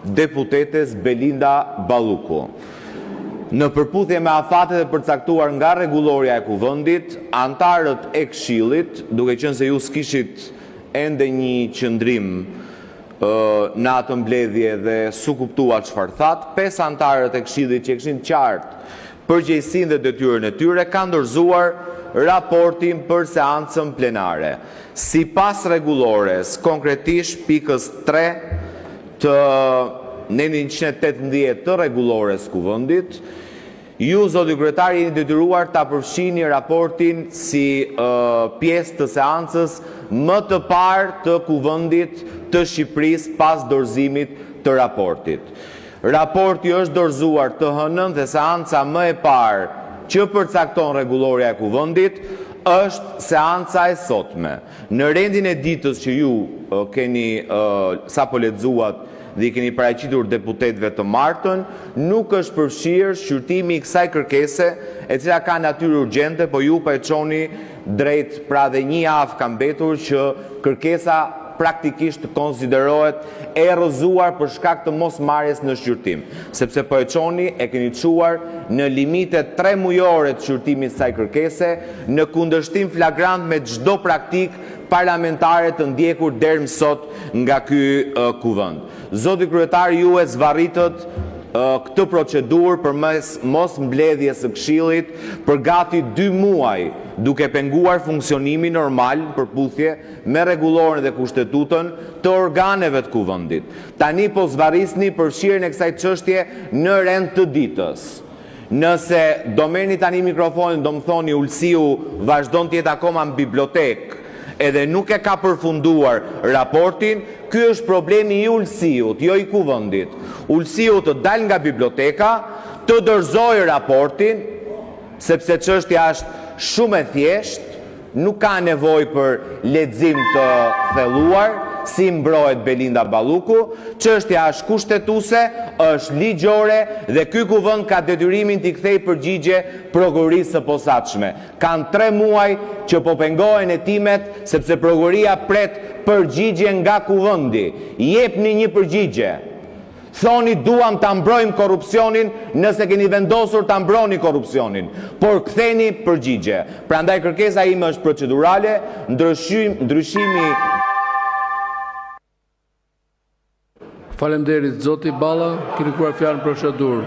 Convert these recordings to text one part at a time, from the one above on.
deputetes Belinda Balluku. Në përputhje me afatet e përcaktuar nga rregulloria e kuvendit, antarët e Këshillit, duke qenë se ju s'kishit ende një qëndrim në atë mbledhje dhe su kuptua çfarë thatë, 5 antarët e Këshillit që kishin qartë përgjegjësinë dhe detyrën e tyre kanë dorëzuar raportin për seancën plenare. Sipas rregullores, konkretisht pikës 3 të neni 118 të rregullores kuvendit, ju, zoti kryetar, jeni detyruar ta përfshini raportin si pjesë të seancës më të parë të kuvendit të Shqipërisë pas dorëzimit të raportit. Raporti është dorëzuar të hënën dhe seanca më e parë që përcakton rregulloria e kuvendit është seanca e sotme. Në rendin e ditës që ju keni sapo lexuat dhe i keni paraqitur deputetëve të martën, nuk është përfshirë shqyrtimi i kësaj kërkese, e cila ka natyrë urgjente, po ju po e çoni drejt, pra dhe një javë ka mbetur që kërkesa praktikisht konsiderohet e rrëzuar për shkak të mosmarrjes në shqyrtim, sepse po e çoni, e keni çuar në limitet 3 mujore të shqyrtimit së kësaj kërkese, në kundërshtim flagrant me çdo praktikë parlamentare të ndjekur deri më sot nga ky kuvend. Zoti kryetar, ju e zvarritët këtë procedurë përmes mos mbledhjes së Këshillit për gati 2 muaj, duke penguar funksionimin normal përputhje me rregulloren dhe kushtetutën të organeve të kuvendit. Tani po zvarrisni përfshirjen e kësaj çështje në rend të ditës. Nëse do merrni tani mikrofonin, do më thoni Ulsiu vazhdon të jetë akoma në bibliotekë, edhe nuk e ka përfunduar raportin, ky është problemi i Ulsiut, jo i kuvendit. Ulsiu të dal nga biblioteka, të dorëzojë raportin, sepse çështja është shumë e thjeshtë, nuk ka nevojë për lexim të thelluar, si mbrohet Belinda Balluku, çështja është kushtetuese, është ligjore dhe ky kuvend ka detyrimin t'i kthejë përgjigje prokurorisë së posaçme. Kanë 3 muaj që po pengohen hetimet sepse prokuroria pret përgjigje nga kuvendi. Jepni një përgjigje. Thoni duam ta mbrojmë korrupsionin, nëse keni vendosur ta mbroni korrupsionin, por ktheni përgjigje. Prandaj kërkesa ime është procedurale, ndryshimi. Faleminderit, zoti Balla, keni kërkuar fjalën për procedurë.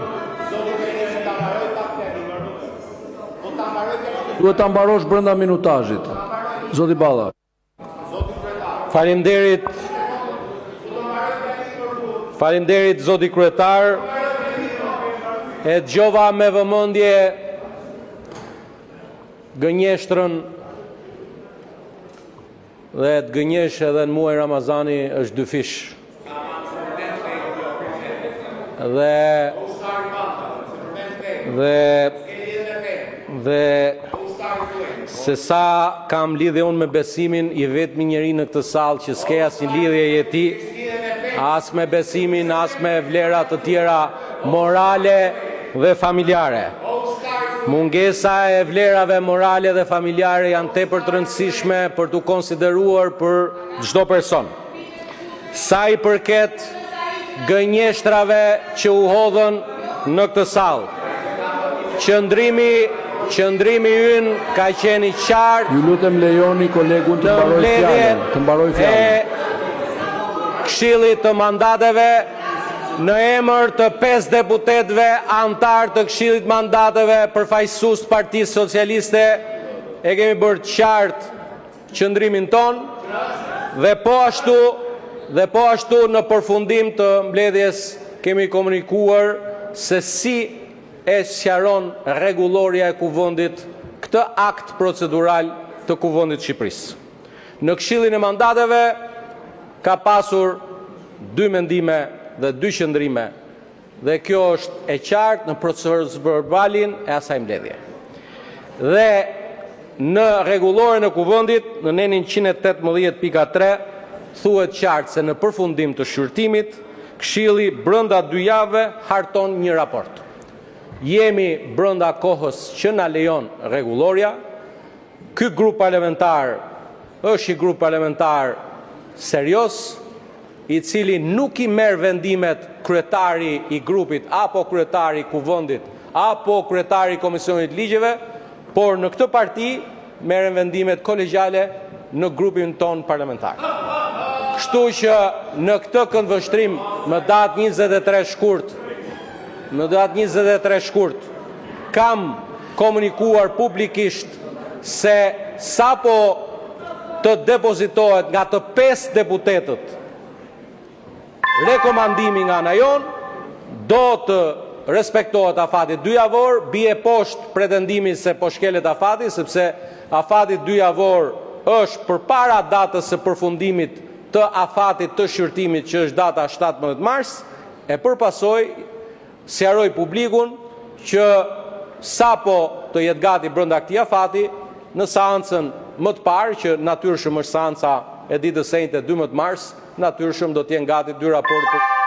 Duhet ta mbarosh brenda minutazhit. Zoti Balla. Faleminderit zoti kryetar. E dëgjova me vëmendje gënjeshtrën dhe të gënjesh edhe në muaj Ramazani është dy fish. Dhe se sa kam lidhje unë me besimin, i vetmi njeri në këtë sallë që s'ke asnjë lidhje jeti, as me besimin, as me vlerat të tjera morale dhe familjare. Mungesa e vlerave morale dhe familjare janë tepër të rëndësishme për t'u konsideruar për çdo person. Sa i përket gënjeshtrave që u hodhën në këtë sallë, qëndrimi ynë ka qenë i qartë. Ju lutem lejoni kolegun të mbaroj fjalën. E Këshillit të mandateve në emër të 5 deputetëve antar të Këshillit mandateve përfaqësues të Partisë Socialiste e kemi bërë qartë qëndrimin ton dhe po ashtu në përfundim të mbledhjes kemi komunikuar se si e sqaron rregulloria e kuvendit këtë akt procedural të kuvendit të Shqipërisë. Në Këshillin e mandateve ka pasur 2 mendime dhe 2 qëndrime dhe kjo është e qartë në proceduralin e asaj mbledhje. Dhe në rregulloren e kuvendit në nenin 118.3 thuhet qartë se në përfundim të shqyrtimit Këshilli brenda 2 javëve harton një raport. Jemi brenda kohës që na lejon rregulloria. Ky grup parlamentar është një grup parlamentar serios, i cili nuk i merr vendimet kryetari i grupit apo kryetari i kuvendit apo kryetari i komisionit ligjeve, por në këtë parti merren vendimet kolegjiale në grupin ton parlamentar. Kështu që në këtë këndvështrim më datë 23 shkurt, kam komunikuar publikisht se sapo të depozitohet nga të 5 deputetët rekomandimi nga ana jon, do të respektohet afati 2 javor, bie poshtë pretendimi se po shkelet afati, sepse afati 2 javor është përpara datës së përfundimit të afatit të shqyrtimit që është data 17 mars, e përpasoj sqaroj publikun që sapo të jetë gati brenda këtij afati, në seancën më të parë, që natyrshëm është seanca e ditës së njëjtë 12 mars, natyrshëm do të jenë gati 2 raporte.